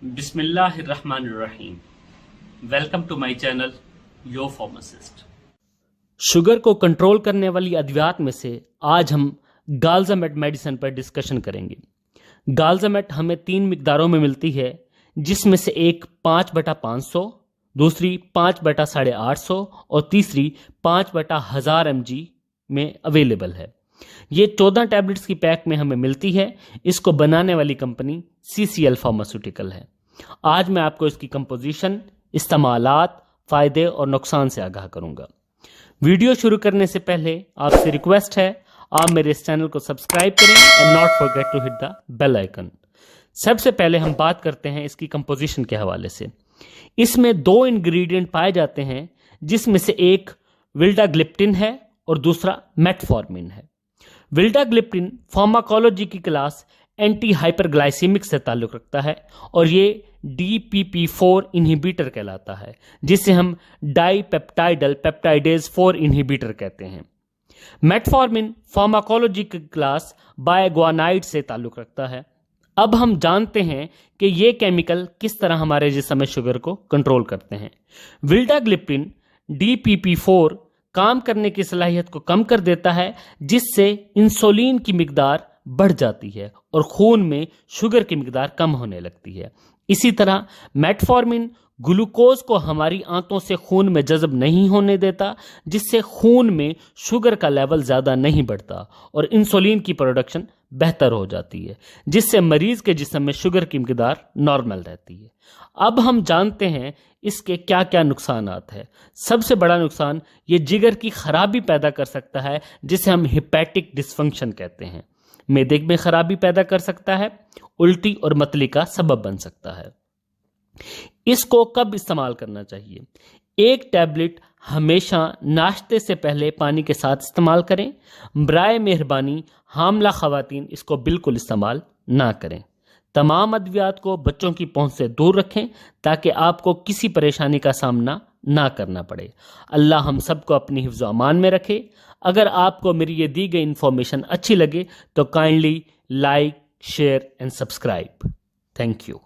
بسم اللہ الرحمن الرحیم. Welcome to my channel your pharmacist. Sugar کو کنٹرول کرنے والی ادویات میں سے آج ہم گالزامیٹ میڈیسن پر ڈسکشن کریں گے. گالزامیٹ ہمیں 3 مقداروں میں ملتی ہے، جس میں سے ایک 5/500، دوسری 5/850 اور تیسری 5/1000 mg میں اویلیبل ہے. یہ 14 ٹیبلٹس کی پیک میں ہمیں ملتی ہے. اس کو بنانے والی کمپنی CCL فارماسیوٹیکل ہے. آج میں آپ کو اس کی کمپوزیشن، استعمالات، فائدے اور نقصان سے آگاہ کروں گا. ویڈیو شروع کرنے سے پہلے آپ سے ریکویسٹ ہے آپ میرے اس چینل کو سبسکرائب کریں and not forget to hit the bell icon. سب سے پہلے ہم بات کرتے ہیں اس کی کمپوزیشن کے حوالے سے. اس میں 2 انگریڈینٹ پائے جاتے ہیں، جس میں سے ایک ولڈاگلپٹن ہے اور دوسرا میٹفارمن ہے. ولڈاگلپٹن فارماکولوجی کی کلاس اینٹی ہائپر گلائسیمک سے تعلق رکھتا ہے اور یہ DPP4 انہیبیٹر کہلاتا ہے، جسے ہم ڈائی پیپٹائڈل پیپٹائڈیز 4 انہیبیٹر کہتے ہیں. میٹفارمن فارماکولوجی کی کلاس بائیگوانائڈ سے تعلق رکھتا ہے. اب ہم جانتے ہیں کہ یہ کیمیکل کس طرح ہمارے جسم میں شوگر کو کنٹرول کرتے ہیں. ولڈاگلپٹن DPP4 کام کرنے کی صلاحیت کو کم کر دیتا ہے، جس سے انسولین کی مقدار بڑھ جاتی ہے اور خون میں شوگر کی مقدار کم ہونے لگتی ہے. اسی طرح میٹفارمن گلوکوز کو ہماری آنتوں سے خون میں جذب نہیں ہونے دیتا، جس سے خون میں شوگر کا لیول زیادہ نہیں بڑھتا اور انسولین کی پروڈکشن بہتر ہو جاتی ہے، جس سے مریض کے جسم میں شوگر کی مقدار نارمل رہتی ہے. اب ہم جانتے ہیں اس کے کیا کیا نقصانات ہیں. سب سے بڑا نقصان یہ جگر کی خرابی پیدا کر سکتا ہے، جسے ہم ہیپیٹک ڈسفنکشن کہتے ہیں. معدے میں خرابی پیدا کر سکتا ہے، الٹی اور متلی کا سبب بن سکتا ہے. اس کو کب استعمال کرنا چاہیے؟ ایک ٹیبلٹ ہمیشہ ناشتے سے پہلے پانی کے ساتھ استعمال کریں. برائے مہربانی حاملہ خواتین اس کو بالکل استعمال نہ کریں. تمام ادویات کو بچوں کی پہنچ سے دور رکھیں تاکہ آپ کو کسی پریشانی کا سامنا نہ کرنا پڑے. اللہ ہم سب کو اپنی حفظ و امان میں رکھے. اگر آپ کو میری یہ دی گئی انفارمیشن اچھی لگے تو kindly like, share and subscribe. Thank you.